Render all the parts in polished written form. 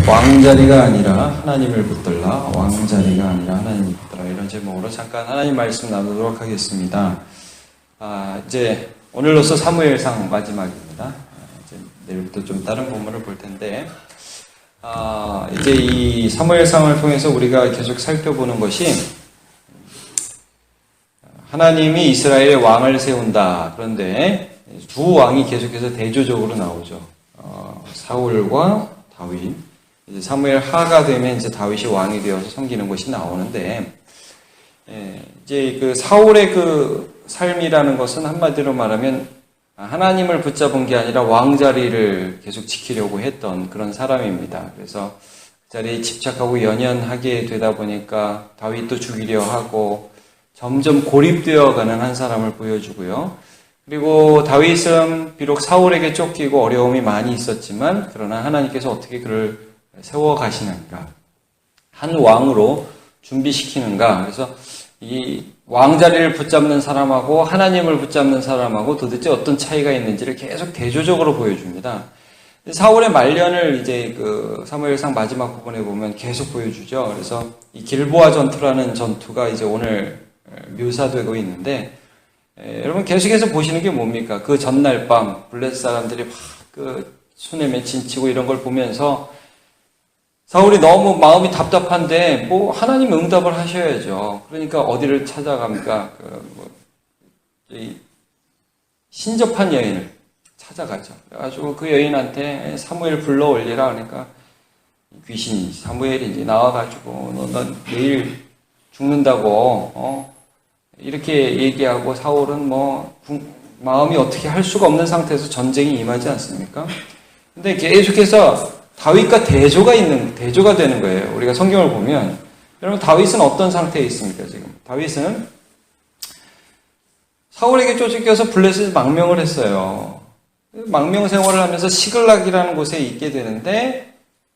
왕자리가 아니라 하나님을 붙들라, 왕자리가 아니라 하나님을 붙들라, 이런 제목으로 잠깐 하나님 말씀 나누도록 하겠습니다. 이제 오늘로서 사무엘상 마지막입니다. 이제 내일부터 좀 다른 본문을 볼 텐데, 이제 이 사무엘상을 통해서 우리가 계속 살펴보는 것이, 하나님이 이스라엘의 왕을 세운다. 그런데 두 왕이 계속해서 대조적으로 나오죠. 사울과 다윗. 이제 사무엘 하가 되면 이제 다윗이 왕이 되어서 섬기는 것이 나오는데, 이제 그 사울의 그 삶이라는 것은 한마디로 말하면 하나님을 붙잡은 게 아니라 왕자리를 계속 지키려고 했던 그런 사람입니다. 그래서 그 자리에 집착하고 연연하게 되다 보니까 다윗도 죽이려 하고 점점 고립되어 가는 한 사람을 보여주고요. 그리고 다윗은 비록 사울에게 쫓기고 어려움이 많이 있었지만, 그러나 하나님께서 어떻게 그를 세워 가시는가, 한 왕으로 준비시키는가. 그래서 이 왕자리를 붙잡는 사람하고 하나님을 붙잡는 사람하고 도대체 어떤 차이가 있는지를 계속 대조적으로 보여줍니다. 사울의 말년을 이제 그 사무엘상 마지막 부분에 보면 계속 보여주죠. 그래서 이 길보아 전투라는 전투가 이제 오늘 묘사되고 있는데, 여러분 계속해서 보시는 게 뭡니까? 그 전날 밤 블레셋 사람들이 막 그 수넴에 진치고 이런 걸 보면서 사울이 너무 마음이 답답한데 뭐 하나님 응답을 하셔야죠. 그러니까 어디를 찾아갑니까? 이 신접한 여인을 찾아가죠. 그래가지고 그 여인한테 사무엘 불러 올리라. 그러니까 귀신이 사무엘이지 나와가지고 너 내일 죽는다고 이렇게 얘기하고, 사울은 뭐 마음이 어떻게 할 수가 없는 상태에서 전쟁이 임하지 않습니까? 근데 계속해서 다윗과 대조가 되는 거예요. 우리가 성경을 보면, 여러분 다윗은 어떤 상태에 있습니까? 지금 다윗은 사울에게 쫓겨서 블레셋 망명을 했어요. 망명 생활을 하면서 시글락이라는 곳에 있게 되는데,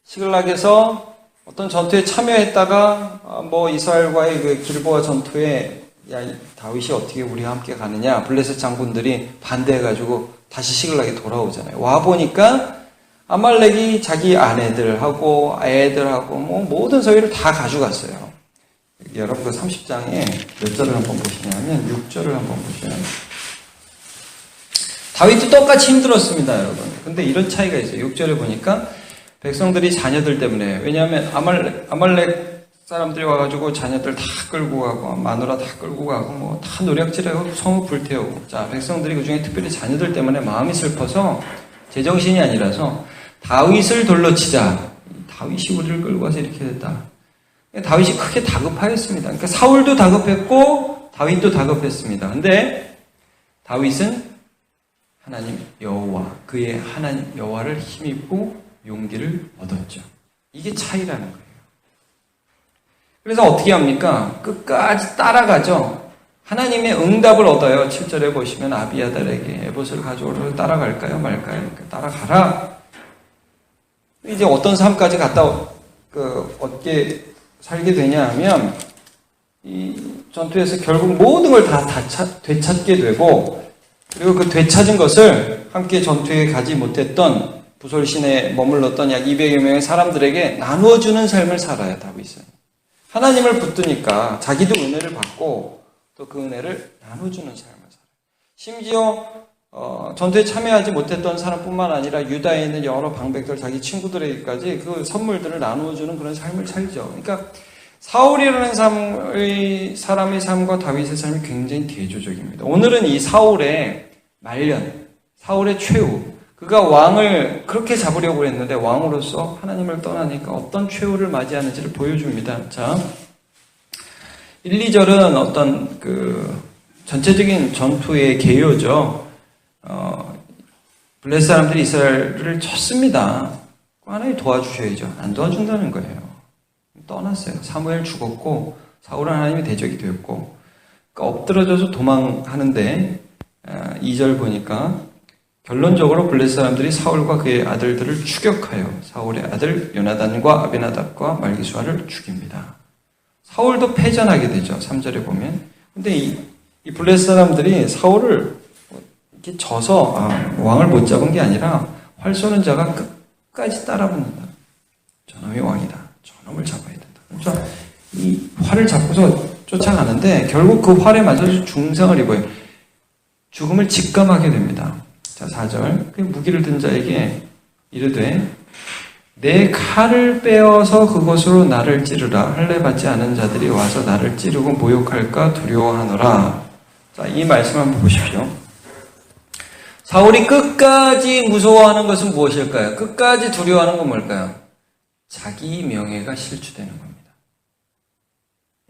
시글락에서 어떤 전투에 참여했다가 뭐 이스라엘과의 그 길보아 전투에 야, 다윗이 어떻게 우리와 함께 가느냐, 블레셋 장군들이 반대해가지고 다시 시글락에 돌아오잖아요. 와보니까 아말렉이 자기 아내들하고 애들하고 뭐 모든 소유를 다 가져갔어요. 여러분 그 30장에 몇 절을 한번 보시냐면 6절을 한번 보시면, 다윗도 똑같이 힘들었습니다, 여러분. 근데 이런 차이가 있어요. 6절에 보니까 백성들이 자녀들 때문에, 왜냐하면 아말렉 사람들이 와가지고 자녀들 다 끌고 가고 마누라 다 끌고 가고 뭐 다 노략질하고 성읍 불태우고, 자 백성들이 그중에 특별히 자녀들 때문에 마음이 슬퍼서 제정신이 아니라서 다윗을 돌로 치자. 다윗이 우리를 끌고 와서 이렇게 됐다. 다윗이 크게 다급하였습니다. 그러니까 사울도 다급했고 다윗도 다급했습니다. 근데 다윗은 하나님 여호와, 그의 하나님 여호와를 힘입고 용기를 얻었죠. 이게 차이라는 거예요. 그래서 어떻게 합니까? 끝까지 따라가죠. 하나님의 응답을 얻어요. 7절에 보시면 아비아달에게 에봇을 가져오러 따라갈까요? 말까요? 따라가라. 이제 어떤 삶까지 얻게 살게 되냐 하면, 이 전투에서 결국 모든 걸 다 되찾게 되고, 그리고 그 되찾은 것을 함께 전투에 가지 못했던 부솔신에 머물렀던 약 200여 명의 사람들에게 나누어주는 삶을 살아요, 다윗은. 하나님을 붙드니까 자기도 은혜를 받고 또 그 은혜를 나눠주는 삶을 살아요. 심지어 전투에 참여하지 못했던 사람뿐만 아니라 유다에 있는 여러 방백들, 자기 친구들에게까지 그 선물들을 나누어주는 그런 삶을 살죠. 그러니까 사울이라는 사람의 삶과 다윗의 삶이 굉장히 대조적입니다. 오늘은 이 사울의 말년, 사울의 최후, 그가 왕을 그렇게 잡으려고 했는데 왕으로서 하나님을 떠나니까 어떤 최후를 맞이하는지를 보여줍니다. 자, 1, 2절은 어떤 그 전체적인 전투의 개요죠. 블레셋 사람들이 이스라엘을 쳤습니다. 하나님 도와주셔야죠. 안 도와준다는 거예요. 떠났어요. 사무엘 죽었고 사울은 하나님의 대적이 되었고, 그러니까 엎드러져서 도망하는데 2절 보니까 결론적으로 블레셋 사람들이 사울과 그의 아들들을 추격하여 사울의 아들 요나단과 아비나답과 말기수아를 죽입니다. 사울도 패전하게 되죠. 3절에 보면. 근데 이 블레셋 사람들이 사울을 이렇게 져서 왕을 못 잡은 게 아니라 활 쏘는 자가 끝까지 따라붙는다. 저놈이 왕이다. 저놈을 잡아야 된다. 그러니까 이 활을 잡고서 쫓아가는데 결국 그 활에 맞아서 중상을 입어요. 죽음을 직감하게 됩니다. 자, 4절. 그 무기를 든 자에게 이르되 내 칼을 빼어서 그것으로 나를 찌르라. 할례 받지 않은 자들이 와서 나를 찌르고 모욕할까 두려워하노라. 자, 이 말씀 한번 보십시오. 사울이 끝까지 무서워하는 것은 무엇일까요? 끝까지 두려워하는 건 뭘까요? 자기 명예가 실추되는 겁니다.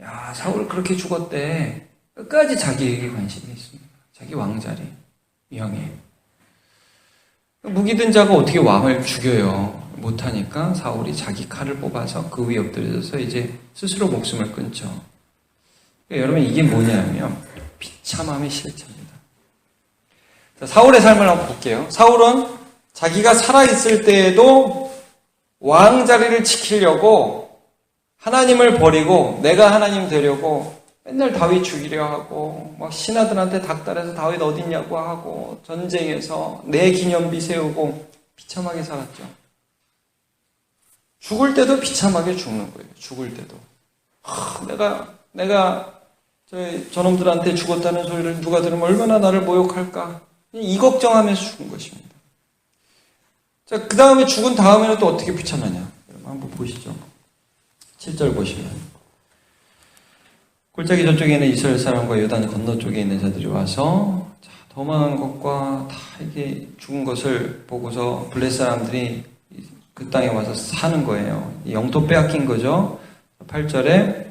야, 사울 그렇게 죽었대. 끝까지 자기에게 관심이 있습니다. 자기 왕자리, 명예. 무기든 자가 어떻게 왕을 죽여요? 못하니까 사울이 자기 칼을 뽑아서 그 위에 엎드려져서 이제 스스로 목숨을 끊죠. 그러니까 여러분 이게 뭐냐면 비참함의 실체입니다. 자, 사울의 삶을 한번 볼게요. 사울은 자기가 살아있을 때에도 왕자리를 지키려고 하나님을 버리고 내가 하나님 되려고 맨날 다윗 죽이려 하고 막 신하들한테 닥달해서 다윗 어딨냐고 하고 전쟁에서 내 기념비 세우고 비참하게 살았죠. 죽을 때도 비참하게 죽는 거예요. 죽을 때도. 내가 저놈들한테 죽었다는 소리를 누가 들으면 얼마나 나를 모욕할까. 이 걱정하면서 죽은 것입니다. 자, 그 다음에 죽은 다음에는 또 어떻게 비참하냐. 여러분 한번 보시죠. 7절 보시면. 골짜기 저쪽에 있는 이스라엘 사람과 요단 건너 쪽에 있는 자들이 와서 도망한 것과 다 이게 죽은 것을 보고서 블레 사람들이 그 땅에 와서 사는 거예요. 영토 빼앗긴 거죠. 8절에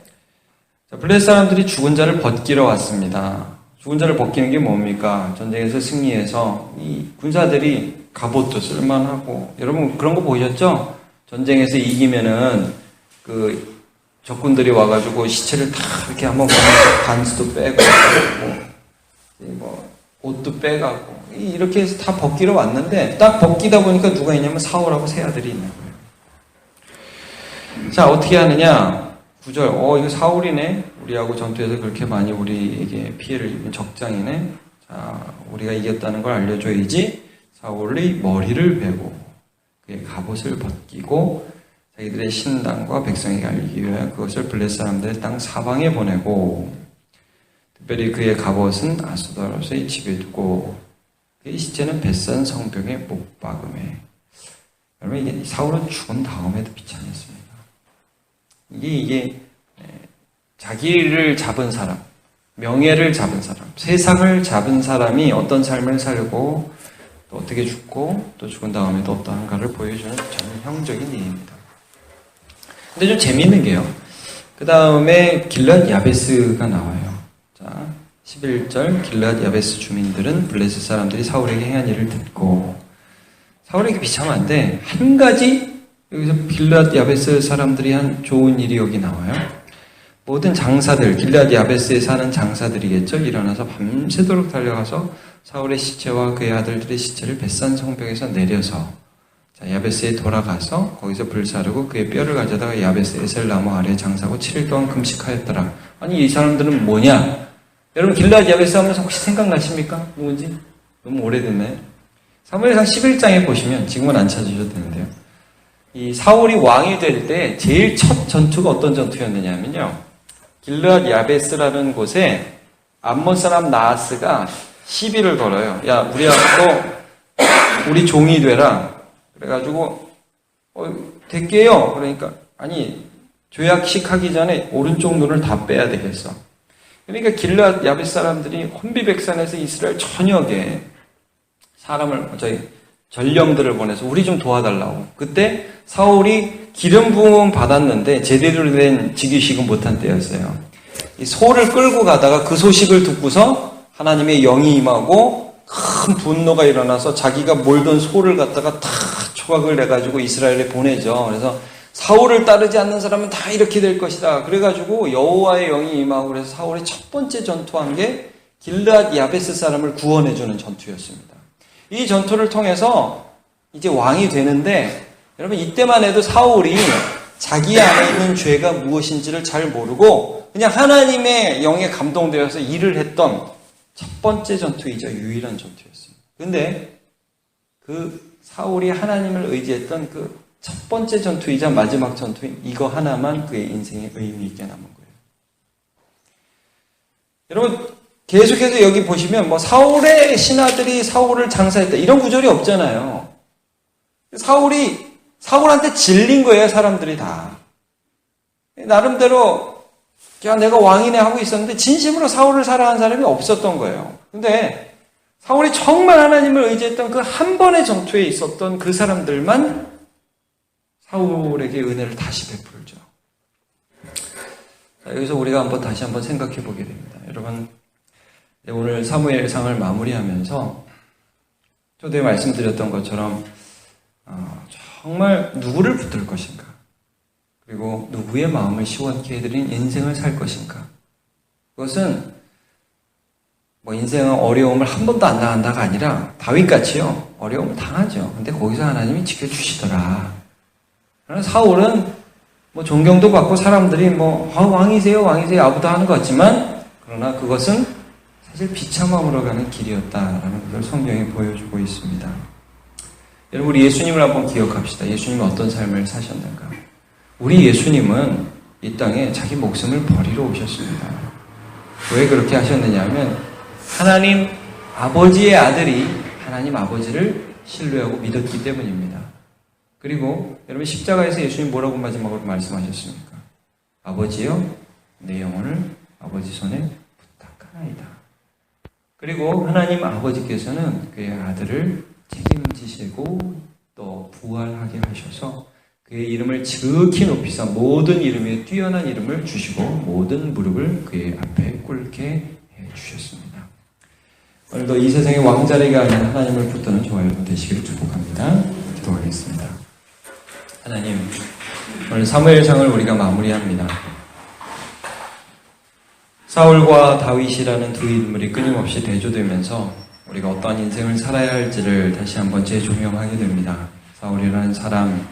블레 사람들이 죽은 자를 벗기러 왔습니다. 죽은 자를 벗기는 게 뭡니까? 전쟁에서 승리해서 이 군사들이 갑옷도 쓸만하고 여러분 그런 거 보셨죠? 전쟁에서 이기면은 그 적군들이 와가지고 시체를 다 이렇게 한번 보면서 반스도 빼고 뭐 옷도 빼가고 이렇게 해서 다 벗기러 왔는데 딱 벗기다 보니까 누가 있냐면 사울하고 세 아들이 있는 거예요. 자, 어떻게 하느냐? 9절. 이거 사울이네. 우리하고 전투에서 그렇게 많이 우리에게 피해를 입은 적장이네. 자, 우리가 이겼다는 걸 알려줘야지. 사울이 머리를 베고 그의 갑옷을 벗기고 자기들의 신당과 백성에게 알리기 위하여 그것을 블레 사람들의 땅 사방에 보내고 특별히 그의 갑옷은 아수다로스의 집에 두고 그의 시체는 벳산 성벽에 못 박음해. 여러분 이게 사울은 죽은 다음에도 비참했습니다. 이게 자기를 잡은 사람, 명예를 잡은 사람, 세상을 잡은 사람이 어떤 삶을 살고 또 어떻게 죽고 또 죽은 다음에도 어떠한가를 보여주는 전형적인 예입니다. 근데 좀 재미있는 게요. 그 다음에 길랏 야베스가 나와요. 자, 11절 길랏 야베스 주민들은 블레셋 사람들이 사울에게 행한 일을 듣고 사울에게 비참한데 한 가지 여기서 길랏 야베스 사람들이 한 좋은 일이 여기 나와요. 모든 장사들, 길랏 야베스에 사는 장사들이겠죠. 일어나서 밤새도록 달려가서 사울의 시체와 그의 아들들의 시체를 벳산 성벽에서 내려서 자, 야베스에 돌아가서 거기서 불사르고 그의 뼈를 가져다가 야베스 에셀나무 아래에 장사하고 7일 동안 금식하였더라. 아니 이 사람들은 뭐냐? 여러분 길랏 야베스 하면서 혹시 생각나십니까? 누군지? 너무 오래됐네. 사무엘상 11장에 보시면 지금은 안 찾으셔도 되는데요. 이 사울이 왕이 될 때 제일 첫 전투가 어떤 전투였느냐면요. 길랏 야베스라는 곳에 암몬 사람 나하스가 시비를 걸어요. 야, 우리하고 우리 종이 되라. 그래가지고 될게요. 그러니까 아니 조약식 하기 전에 오른쪽 눈을 다 빼야 되겠어. 그러니까 길랏 야베스 사람들이 혼비백산에서 이스라엘 전역에 전령들을 보내서 우리 좀 도와달라고. 그때 사울이 기름 부음 받았는데 제대로 된 즉위식은 못한 때였어요. 이 소를 끌고 가다가 그 소식을 듣고서 하나님의 영이 임하고 큰 분노가 일어나서 자기가 몰던 소를 갖다가 다 조각을 내가지고 이스라엘에 보내죠. 그래서 사울을 따르지 않는 사람은 다 이렇게 될 것이다. 그래가지고 여호와의 영이 임하고 그래서 사울의 첫 번째 전투한 게 길랏 야베스 사람을 구원해주는 전투였습니다. 이 전투를 통해서 이제 왕이 되는데 여러분 이때만 해도 사울이 자기 안에 있는 죄가 무엇인지를 잘 모르고 그냥 하나님의 영에 감동되어서 일을 했던 첫 번째 전투이자 유일한 전투였습니다. 근데 그 사울이 하나님을 의지했던 그 첫 번째 전투이자 마지막 전투인 이거 하나만 그의 인생에 의미 있게 남은 거예요. 여러분, 계속해서 여기 보시면 뭐 사울의 신하들이 사울을 장사했다 이런 구절이 없잖아요. 사울한테 질린 거예요, 사람들이 다. 나름대로 야, 내가 왕이네 하고 있었는데 진심으로 사울을 사랑하는 사람이 없었던 거예요. 근데 사울이 정말 하나님을 의지했던 그 한 번의 전투에 있었던 그 사람들만 사울에게 은혜를 다시 베풀죠. 자, 여기서 우리가 다시 한번 생각해 보게 됩니다. 여러분, 오늘 사무엘상을 마무리하면서 저도 말씀드렸던 것처럼 정말 누구를 붙들 것인가, 그리고 누구의 마음을 시원케 해드린 인생을 살 것인가. 그것은 인생은 어려움을 한 번도 안 당한다가 아니라 다윗같이요, 어려움을 당하죠. 근데 거기서 하나님이 지켜주시더라. 그러나 사울은 존경도 받고 사람들이 왕이세요 아부도 하는 것 같지만, 그러나 그것은 사실 비참함으로 가는 길이었다라는 것을 성경이 보여주고 있습니다. 여러분, 우리 예수님을 한번 기억합시다. 예수님은 어떤 삶을 사셨는가? 우리 예수님은 이 땅에 자기 목숨을 버리러 오셨습니다. 왜 그렇게 하셨느냐 하면 하나님 아버지의 아들이 하나님 아버지를 신뢰하고 믿었기 때문입니다. 그리고 여러분, 십자가에서 예수님 뭐라고 마지막으로 말씀하셨습니까? 아버지여, 내 영혼을 아버지 손에 부탁하나이다. 그리고 하나님 아버지께서는 그의 아들을 책임지시고 또 부활하게 하셔서 그의 이름을 지극히 높이사 모든 이름에 뛰어난 이름을 주시고 모든 무릎을 그의 앞에 꿇게 해주셨습니다. 오늘도 이 세상의 왕자리가 아닌 하나님을 붙드는 저와 여러분 되시기를 축복합니다. 기도하겠습니다. 하나님, 오늘 사무엘상을 우리가 마무리합니다. 사울과 다윗이라는 두 인물이 끊임없이 대조되면서 우리가 어떠한 인생을 살아야 할지를 다시 한번 재조명하게 됩니다. 사울이라는 사람,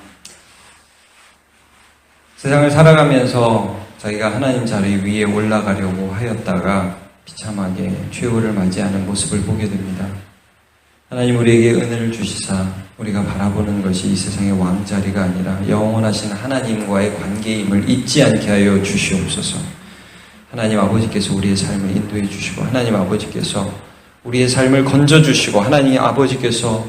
세상을 살아가면서 자기가 하나님 자리 위에 올라가려고 하였다가 비참하게 최후를 맞이하는 모습을 보게 됩니다. 하나님, 우리에게 은혜를 주시사 우리가 바라보는 것이 이 세상의 왕자리가 아니라 영원하신 하나님과의 관계임을 잊지 않게 하여 주시옵소서. 하나님 아버지께서 우리의 삶을 인도해 주시고, 하나님 아버지께서 우리의 삶을 건져주시고, 하나님 아버지께서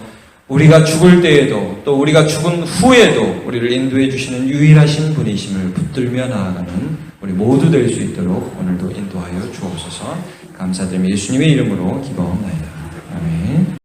우리가 죽을 때에도 또 우리가 죽은 후에도 우리를 인도해 주시는 유일하신 분이심을 붙들며 나아가는 우리 모두 될 수 있도록 오늘도 인도하여 주옵소서. 감사드리며 예수님의 이름으로 기도합니다. 아멘.